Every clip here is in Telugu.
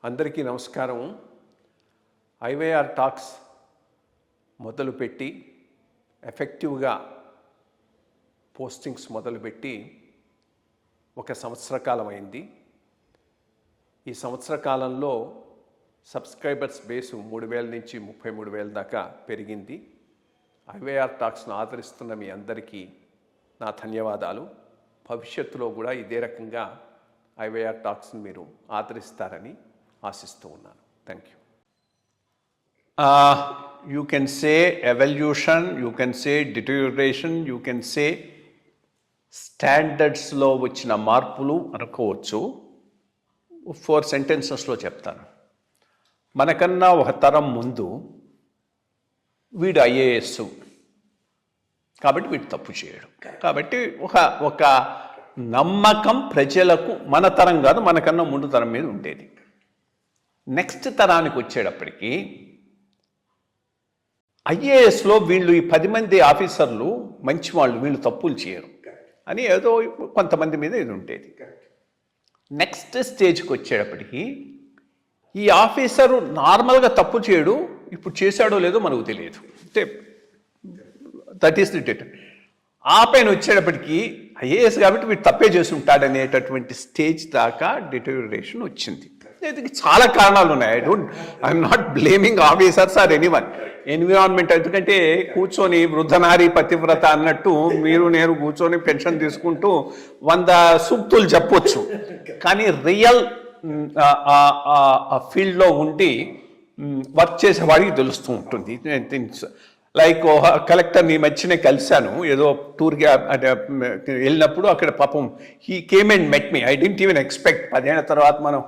అందరికీ నమస్కారం. ఐవైఆర్ టాక్స్ మొదలుపెట్టి ఎఫెక్టివ్గా పోస్టింగ్స్ మొదలుపెట్టి ఒక సంవత్సర కాలం అయింది. ఈ సంవత్సర కాలంలో సబ్స్క్రైబర్స్ బేసు 3,000 నుంచి 33,000 దాకా పెరిగింది. ఐవైఆర్ టాక్స్ను ఆదరిస్తున్న మీ అందరికీ నా ధన్యవాదాలు. భవిష్యత్తులో కూడా ఇదే రకంగా ఐవైఆర్ టాక్స్ని మీరు ఆదరిస్తారని ఆశిస్తూ ఉన్నాను. Thank you. You can say evolution, you can say deterioration, you can say స్టాండర్డ్స్లో వచ్చిన మార్పులు అనుకోవచ్చు. 4 సెంటెన్సెస్లో చెప్తాను. మనకన్నా ఒక తరం ముందు వీడు ఐఏఎస్ కాబట్టి వీడు తప్పు చేయడు కాబట్టి ఒక నమ్మకం ప్రజలకు మన తరం కాదు మనకన్నా ముందు తరం మీద ఉండేది. నెక్స్ట్ తరానికి వచ్చేటప్పటికి ఐఏఎస్లో వీళ్ళు ఈ 10 మంది ఆఫీసర్లు మంచి వాళ్ళు, వీళ్ళు తప్పులు చేయరు అని ఏదో కొంతమంది మీద ఇది ఉండేది. నెక్స్ట్ స్టేజ్కి వచ్చేటప్పటికి ఈ ఆఫీసరు నార్మల్గా తప్పు చేయడు, ఇప్పుడు చేశాడో లేదో మనకు తెలియదు. అంటే దట్ ఈస్ ది డేట్. ఆ పైన వచ్చేటప్పటికి ఐఏఎస్ కాబట్టి వీడు తప్పే చేసి ఉంటాడనేటటువంటి స్టేజ్ దాకా డిటోరియేషన్ వచ్చింది. దీనికి చాలా కారణాలు ఉన్నాయి. I'm not blaming officers or anyone. Environment, ఎందుకంటే కూర్చొని వృద్ధనారి పతివ్రత అన్నట్టు మీరు నేను కూర్చొని పెన్షన్ తీసుకుంటూ 100 సూక్తులు చెప్పొచ్చు, కానీ రియల్ ఫీల్డ్లో ఉండి వర్క్ చేసేవాడికి తెలుస్తూ ఉంటుంది. లైక్ కలెక్టర్ని మధ్యనే కలిశాను, ఏదో టూర్కి వెళ్ళినప్పుడు. అక్కడ పాపం he came and met me. I didn't even expect 10 ఏళ్ల తర్వాత మనం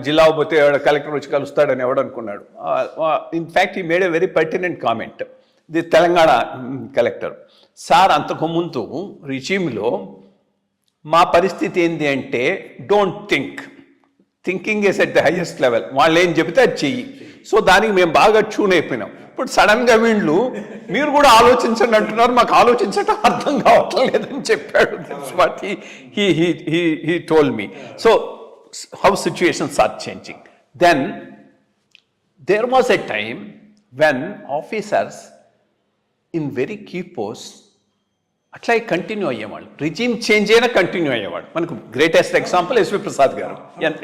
జిల్లా పోతే కలెక్టర్ వచ్చి కలుస్తాడని ఎవడనుకున్నాడు. In fact he made a very pertinent comment. The Telangana collector sir, అంతకుముందు రిజీమ్లో మా పరిస్థితి ఏంటి అంటే don't thinking is at the highest level. వాళ్ళు ఏం చెబితే అది చెయ్యి. సో దానికి మేము బాగా ట్యూన్ అయిపోయినాం. ఇప్పుడు సడన్గా వీళ్ళు మీరు కూడా ఆలోచించండి అంటున్నారు, మాకు ఆలోచించడం అర్థం కావట్లేదని చెప్పాడు. That's what he told me. So how situations are changing. Then there was a time when officers in very key post అట్లా కంటిన్యూ అయ్యేవాళ్ళు. రిజీమ్ చేంజ్ అయినా కంటిన్యూ అయ్యేవాడు. మనకు గ్రేటెస్ట్ ఎగ్జాంపుల్ ఎస్వి ప్రసాద్ గారు.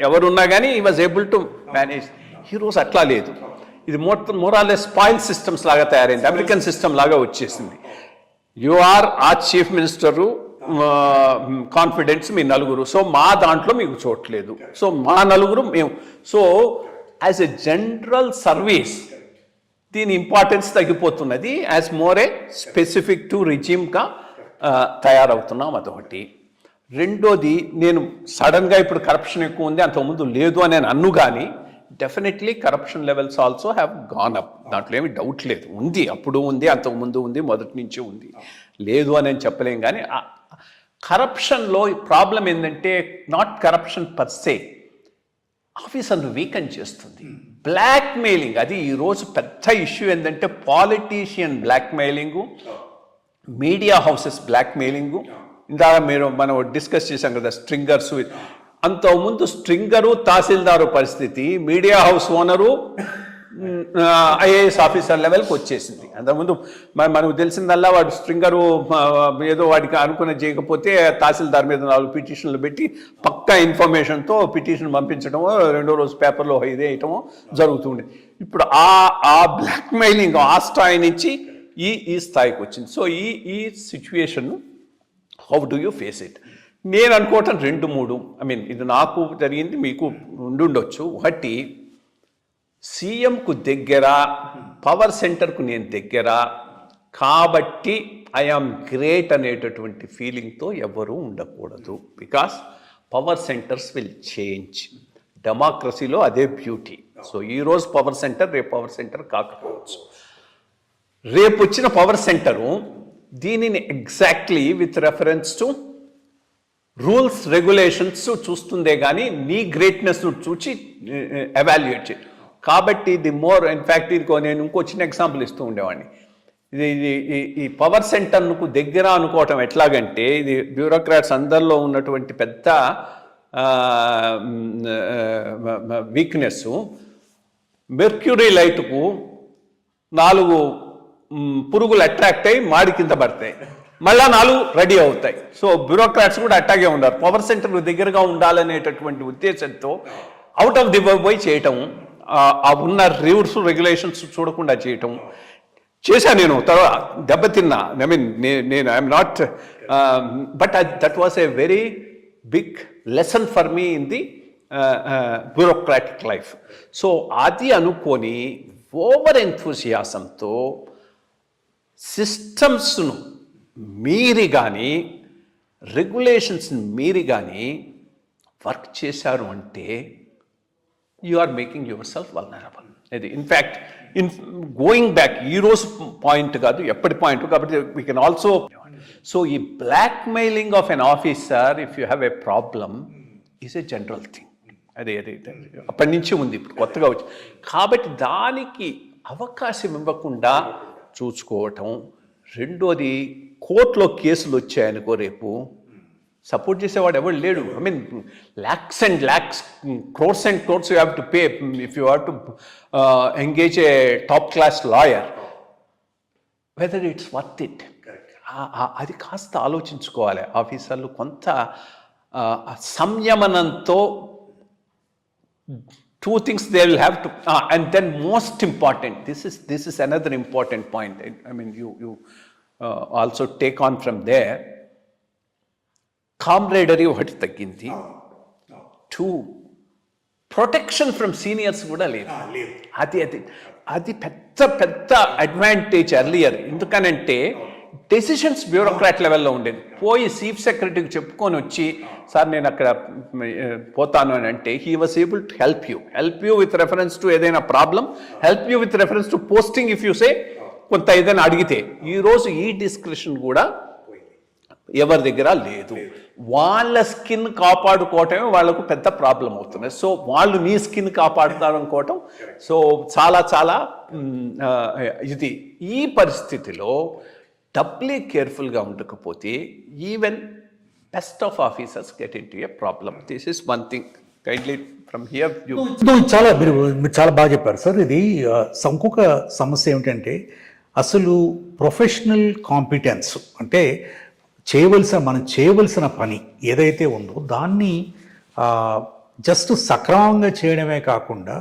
ఎవరున్నా కానీ he was able to manage. Heroes అట్లా లేదు. ఇది మోరాలెస్ స్పాయిల్ సిస్టమ్స్ లాగా తయారైంది, అమెరికన్ సిస్టమ్ లాగా వచ్చేసింది. యు ఆర్ ఆ చీఫ్ మినిస్టరు, కాన్ఫిడెన్స్ మీ నలుగురు, సో మా దాంట్లో మీకు చూడలేదు, సో మా నలుగురు మేము. So as a general service దీని ఇంపార్టెన్స్ తగ్గిపోతున్నది. As more a specific to రిజీమ్గా తయారవుతున్నాం. అదొకటి. రెండోది, నేను సడన్గా ఇప్పుడు కరప్షన్ ఎక్కువ ఉంది, అంతకుముందు లేదు అని నేను అన్ను, కానీ definitely corruption levels also have gone up. దాంట్లో ఏమి డౌట్ లేదు. ఉంది, అప్పుడు ఉంది, అంతకుముందు ఉంది, మొదటి నుంచి ఉంది, లేదు అని చెప్పలేం. కానీ కరప్షన్లో ప్రాబ్లం ఏంటంటే నాట్ కరప్షన్ పర్ సే, ఆఫీసర్ను వీకెన్ చేస్తుంది. బ్లాక్ మెయిలింగ్, అది ఈరోజు పెద్ద ఇష్యూ. ఏంటంటే politician blackmailing, media houses blackmailing. ఇందాక మనం డిస్కస్ చేశాం కదా స్ట్రింగర్స్. అంతకుముందు స్ట్రింగరు తహసీల్దారు పరిస్థితి, media house owner IAS officer లెవెల్కి వచ్చేసింది. అంతకుముందు మనకు తెలిసిందల్లా వాడు స్ట్రింగరు ఏదో వాడికి అనుకున్న చేయకపోతే తహసీల్దార్ మీద 4 పిటిషన్లు పెట్టి పక్కా ఇన్ఫర్మేషన్తో పిటిషన్ పంపించడమో, రెండో రోజు పేపర్లో ఇదే వేయటమో జరుగుతుండే. ఇప్పుడు ఆ బ్లాక్ మెయిలింగ్ ఆ స్థాయి నుంచి ఈ స్థాయికి వచ్చింది. సో ఈ situation how do you face it? నేను అనుకోవటం 2-3, ఐ మీన్ ఇది నాకు జరిగింది, మీకు ఉండుండొచ్చు. ఒకటి, సీఎంకు దగ్గర, పవర్ సెంటర్కు నేను దగ్గర కాబట్టి ఐఆమ్ గ్రేట్ అనేటటువంటి ఫీలింగ్తో ఎవరూ ఉండకూడదు. Because power centres will change. డెమోక్రసీలో అదే బ్యూటీ. సో ఈరోజు పవర్ సెంటర్, రేపు పవర్ సెంటర్ కాకపోవచ్చు. రేపు వచ్చిన పవర్ సెంటరు దీనిని exactly with reference to rules regulations చూస్తుందే కానీ నీ గ్రేట్నెస్ చూసి ఎవాల్యుయేట్ చేయి. కాబట్టి ది మోర్, ఇన్ఫ్యాక్ట్ నేను ఇంకో చిన్న ఎగ్జాంపుల్ ఇస్తూ ఉండేవాడిని. ఈ పవర్ సెంటర్కు దగ్గర అనుకోవటం ఎట్లాగంటే, ఇది బ్యూరోక్రాట్స్ అందరిలో ఉన్నటువంటి పెద్ద వీక్నెస్, మెర్క్యూరీ లైట్కు 4 పురుగులు అట్రాక్ట్ అయ్యి మాడి కింద పడతాయి, మళ్ళా 4 రెడీ అవుతాయి. సో బ్యూరోక్రాట్స్ కూడా అట్టాగే ఉన్నారు. పవర్ సెంటర్ దగ్గరగా ఉండాలనేటటువంటి ఉద్దేశంతో అవుట్ ఆఫ్ ది వే చేయటం, ఆ ఉన్న రూల్స్ రెగ్యులేషన్స్ చూడకుండా చేయటం చేశాను. నేను తర్వాత దెబ్బతిన్నా. ఐ మీన్ నేను I'm not, but that was a very big lesson for me in the bureaucratic life. So అది అనుకొని ఓవర్ ఎంథూసియాసంతో సిస్టమ్స్ను మీరి కానీ రెగ్యులేషన్స్ని మీరి కానీ వర్క్ చేశారు అంటే you are making yourself vulnerable. ఇది ఇన్ఫ్యాక్ట్ గోయింగ్ బ్యాక్ ఈ రోజు పాయింట్ కాదు, ఎప్పటి పాయింట్ కాబట్టి వీ కెన్ ఆల్సో. సో ఈ blackmailing of an officer if you have a problem is a general thing. అదే అప్పటి నుంచి ఉంది, ఇప్పుడు కొత్తగా వచ్చి. కాబట్టి దానికి అవకాశం ఇవ్వకుండా చూసుకోవటం. రెండోది, కోర్టులో కేసులు వచ్చాయనుకో, రేపు సపోర్ట్ చేసేవాడు ఎవరు లేడు. I mean lakhs and lakhs, crores and crores you have to pay if you have to engage A top class lawyer, whether it's worth it. అది కాస్త ఆలోచించుకోవాలి ఆఫీసర్లు. కొంత సంయమనంతో two things they will have to, and then most important, this is another important point. I mean you also take on from there. Camaraderie ఒకటి తగ్గింది. 2, ప్రొటెక్షన్ ఫ్రమ్ సీనియర్స్ కూడా లేదు. అది పెద్ద అడ్వాంటేజ్ ఎర్లియర్. ఎందుకనంటే డెసిషన్స్ బ్యూరోక్రాట్ లెవెల్లో ఉండేది. పోయి చీఫ్ సెక్రటరీకి చెప్పుకొని వచ్చి, సార్ నేను అక్కడ పోతాను అని అంటే, he was able to help you with reference to ఏదైనా problem, help you with reference to posting if you say కొంత ఏదైనా అడిగితే. ఈరోజు ఈ డిస్క్రిప్షన్ కూడా ఎవరి దగ్గర లేదు. వాళ్ళ స్కిన్ కాపాడుకోవటమే వాళ్ళకు పెద్ద ప్రాబ్లం అవుతుంది. సో వాళ్ళు నీ స్కిన్ కాపాడుతారనుకోవటం సో చాలా ఇది. ఈ పరిస్థితిలో డబ్లీ కేర్ఫుల్గా ఉండకపోతే even best of officers get in to A problem. This is one thing. Kindly from here you. మీరు చాలా బాగా చెప్పారు సార్. ఇది ఇంకొక సమస్య ఏమిటంటే, అసలు ప్రొఫెషనల్ కాంపిటెన్స్ అంటే మనం చేయవలసిన పని ఏదైతే ఉందో దాన్ని జస్ట్ సక్రమంగా చేయడమే కాకుండా